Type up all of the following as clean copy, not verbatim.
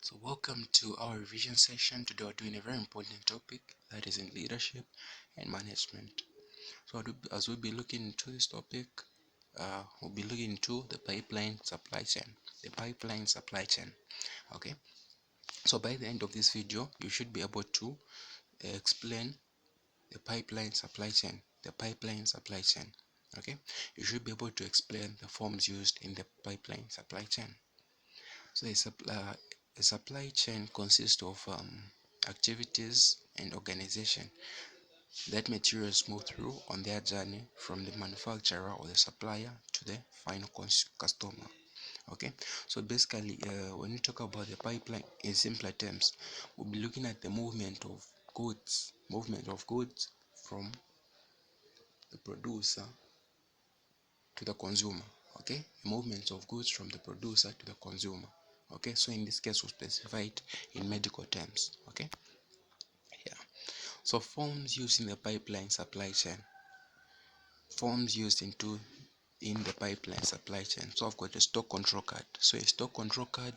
So welcome to our revision session. Today we're doing a very important topic that is in leadership and management. So as we'll be looking into this topic, we'll be looking into the pipeline supply chain. The pipeline supply chain. Okay. So by the end of this video, you should be able to explain the pipeline supply chain. The pipeline supply chain. Okay. You should be able to explain the forms used in the pipeline supply chain. So a supply chain consists of activities and organization that materials move through on their journey from the manufacturer or the supplier to the final customer. Okay, so basically when we talk about the pipeline in simpler terms, we'll be looking at the movement of goods from the producer to the consumer. Okay, movements of goods from the producer to the consumer. Okay, so in this case we'll specify it in medical terms. Okay, yeah. So forms used in the pipeline supply chain. Forms used in the pipeline supply chain. So I've got a stock control card. So a stock control card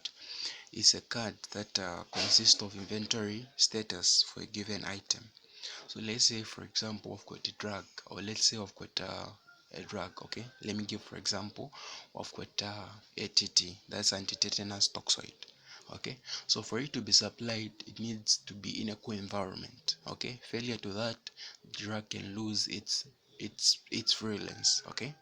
is a card that consists of inventory status for a given item. So let's say, for example, I've got a drug, or let's say I've got a drug. Okay, let me give for example, I've got ATT, that's antitetanus toxoid. Okay, so for it to be supplied, it needs to be in a co-environment. Okay, failure to that, the drug can lose its virulence. Okay,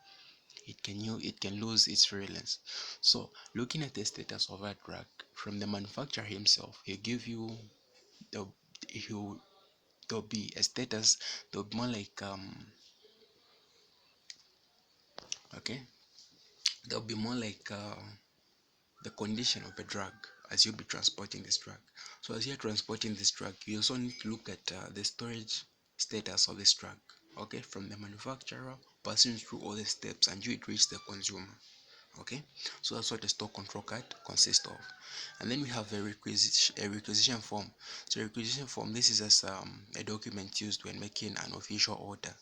it can lose its virulence. So looking at the status of that drug from the manufacturer himself, he'll give you the he'll there'll be a status. There'll be more like okay, there'll be more like the condition of the drug as you'll be transporting this drug. So as you're transporting this drug, you also need to look at the storage status of this drug. Okay, from the manufacturer passing through all the steps until it reaches the consumer. Okay, so that's what the stock control card consists of. And then we have a requisition form. So a requisition form, this is just a document used when making an official order.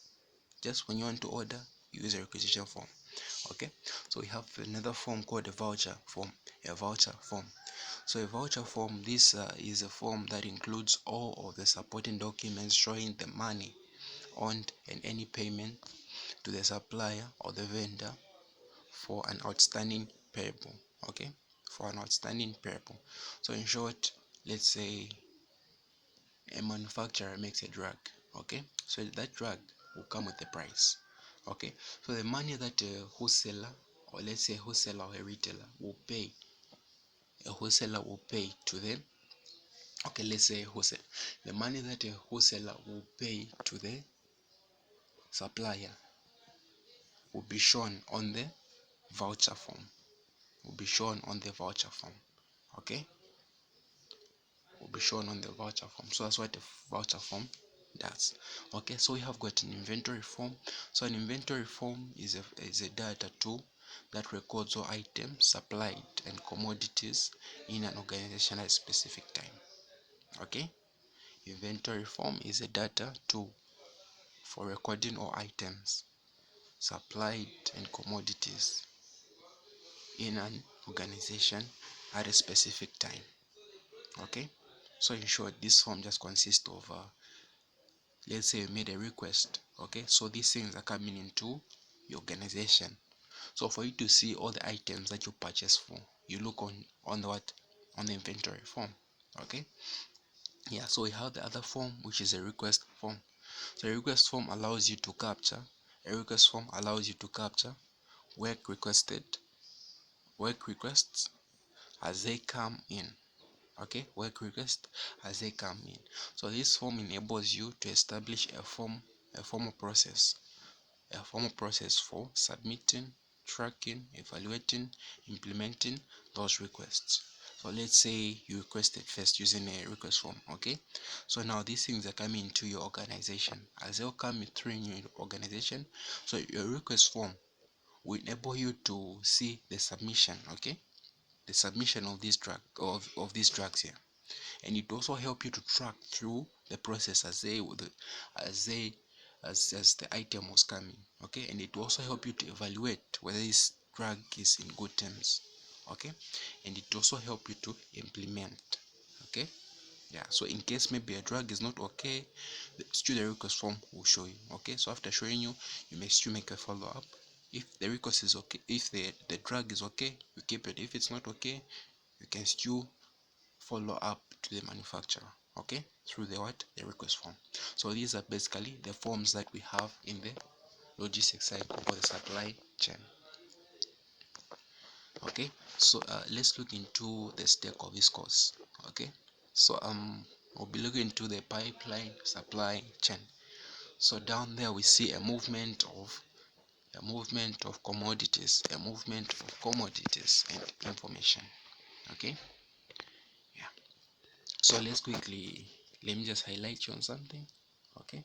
Just when you want to order, you use a requisition form. Okay, so we have another form called a voucher form. So a voucher form, this is a form that includes all of the supporting documents showing the money earned and any payment to the supplier or the vendor for an outstanding payable. Okay, for an outstanding payable. So in short, let's say a manufacturer makes a drug. Okay, so that drug will come with a price. Okay, so the money that a wholesaler, or let's say wholesaler or a retailer will pay, to them. Okay, let's say wholesale, the money that a wholesaler will pay to the supplier will be shown on the voucher form. Okay, will be shown on the voucher form. So that's what the voucher form does. Okay, so we have got an inventory form. So an inventory form is a data tool that records all items supplied and commodities in an organization at a specific time. Okay, inventory form is a data tool for recording all items supplied and commodities in an organization at a specific time. Okay, so in short, this form just consists of let's say you made a request. Okay, so these things are coming into your organization. So for you to see all the items that you purchase for, you look on the inventory form. Okay, yeah. So we have the other form, which is a request form. So a request form allows you to capture work requests as they come in. Okay, work requests as they come in. So this form enables you to establish a formal process for submitting, tracking, evaluating, implementing those requests. So let's say you requested first using a request form. Okay, so now these things are coming into your organization. As they'll come through in your organization, so your request form will enable you to see the submission. Okay, the submission of this drug, of these drugs here, and it also help you to track through the process as the item was coming. Okay, and it will also help you to evaluate whether this drug is in good terms. okay, and it also help you to implement, okay. Yeah, so in case maybe a drug is not okay, still the request form will show you, okay. So after showing you, you may still make a follow-up. If the request is okay, if the drug is okay, you keep it. If it's not okay, you can still follow up to the manufacturer, okay, through the request form. So these are basically the forms that we have in the logistics cycle or the supply chain, okay. So let's look into the stake of this course, okay. So we'll be looking into the pipeline supply chain. So down there we see a movement of commodities, and information, okay. Yeah, so let me just highlight you on something, okay.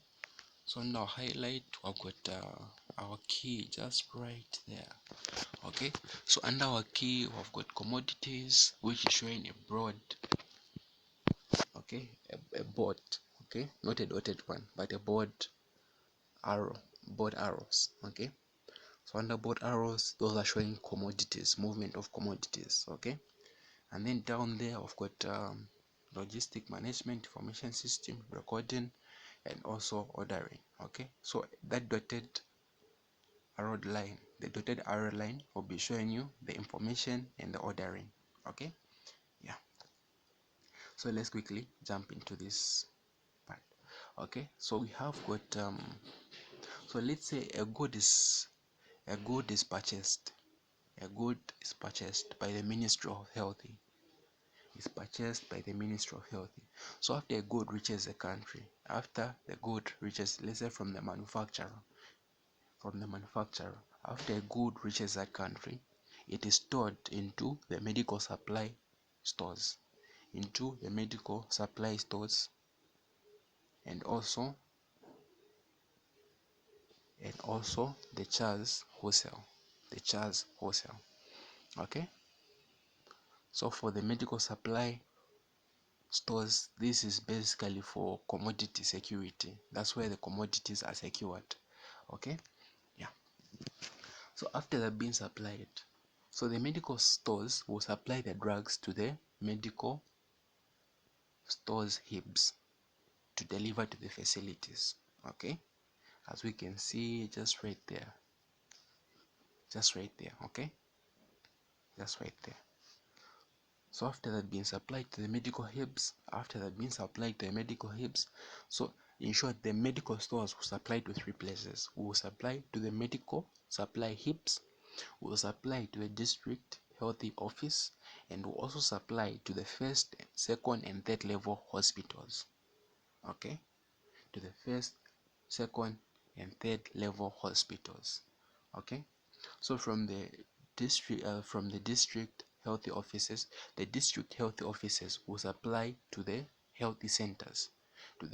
So now highlight, I've got our key just right there, okay. So under our key we've got commodities, which is showing a broad, okay, a board, okay, not a dotted one but a board arrows, okay. So under board arrows, those are showing commodities, movement of commodities, okay. And then down there we've got logistic management, information system, recording, and also ordering, okay. So that the dotted arrow line will be showing you the information and the ordering, okay. Yeah, so let's quickly jump into this part, okay. So we have got so let's say a good is purchased by the Ministry of Health, so after a good reaches the country, after the good reaches, let's say from the manufacturer, after a good reaches that country, it is stored into the medical supply stores, and also the Charles wholesale, okay. So for the medical supply stores, this is basically for commodity security. That's where the commodities are secured, okay. Yeah, so after they've been supplied, so the medical stores will supply the drugs to the medical stores hibs to deliver to the facilities, okay, as we can see just right there, okay, just right there. So after that being supplied to the medical hibs, so in short, the medical stores will supply to three places. We will supply to the medical supply hibs, we will supply to the district healthy office, and will also supply to the first, second, and third level hospitals, okay, to the first, second, and third level hospitals, okay. So from the district healthy offices, the district healthy offices will supply to the healthy centers, and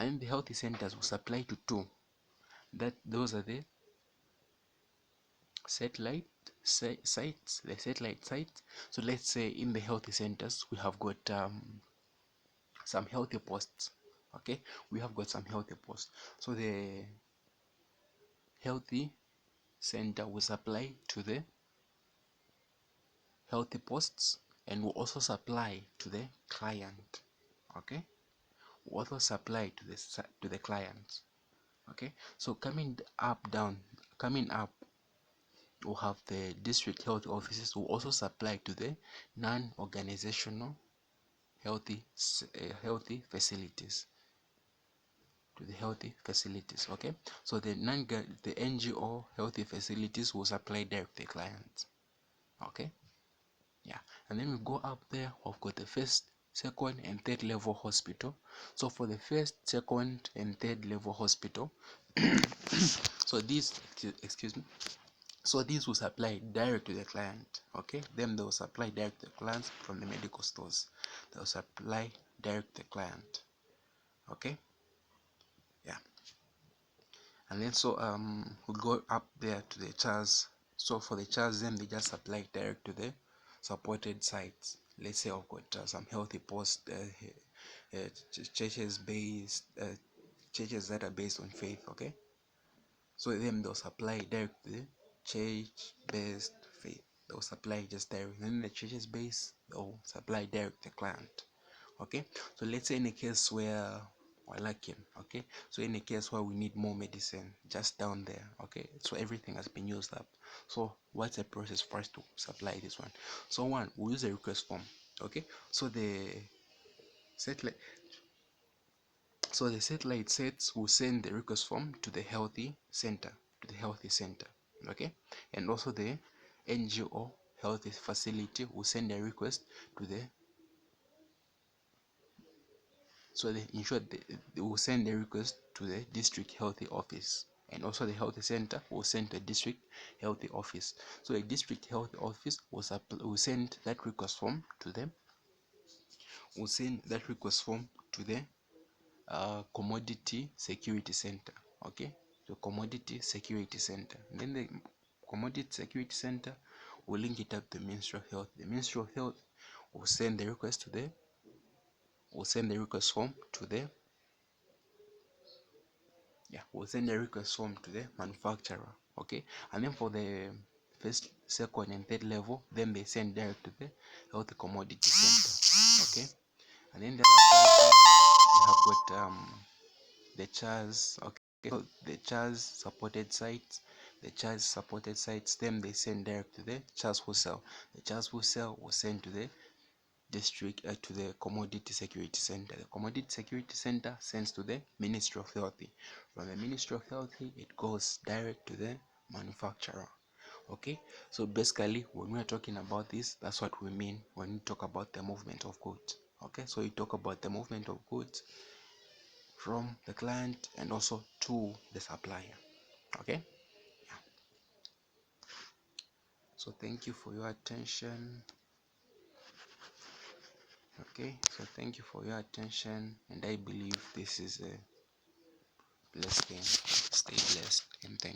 then the healthy centers will supply to two, that those are the satellite sites. So let's say in the healthy centers we have got some healthy posts, okay, so the healthy center will supply to the healthy posts, and will also supply to the client, okay, will also supply to the clients, okay. So coming up we'll have the district health offices, will also supply to the non-organizational healthy facilities, okay. So the NGO healthy facilities will supply direct to the clients, okay. Yeah, and then we go up there, we've got the first, second, and third level hospital. So for the first, second, and third level hospital, so these, excuse me, so these will supply direct to the client, okay. Then they will supply direct to the clients from the medical stores, they will supply direct to the client, okay. Yeah, and then so we go up there to the Charles. So for the Charles, then they just supply direct to the supported sites. Let's say I've got some healthy posts, churches that are based on faith, okay. So them they'll supply direct to the church based faith, they'll supply just direct. Then the church's base, they'll supply direct the client. Okay, so let's say in a case where we're lacking, okay, so in a case where we need more medicine just down there, okay, so everything has been used up. So what's the process for us to supply this one? So one, we use a request form. Okay, so satellite the satellite sets will send the request form to the healthy center, okay, and also the NGO health facility will send a request to the they will send a request to the district healthy office, and also the health center will send the district healthy office. So a district health office will send that request form to them, the commodity security center. Okay, the commodity security center. And then the commodity security center will link it up to the Ministry of Health. The Ministry of Health will send the request form to the we'll send a request form to the manufacturer. Okay, and then for the first, second, and third level, then they send direct to the health commodity center. Okay, and then the other side, we have got the CHAS. Okay, so the CHAS supported sites, then they send direct to the CHAS wholesale. The CHAS wholesale will send to the district to the commodity security center. The commodity security center sends to the Ministry of Health. From the Ministry of Health, it goes direct to the manufacturer. Okay, so basically when we are talking about this, that's what we mean when we talk about the movement of goods. Okay, so we talk about the movement of goods from the client and also to the supplier. Okay, yeah. So thank you for your attention. Okay, so thank you for your attention, and I believe this is a blessed thing. Stay blessed, and thank you.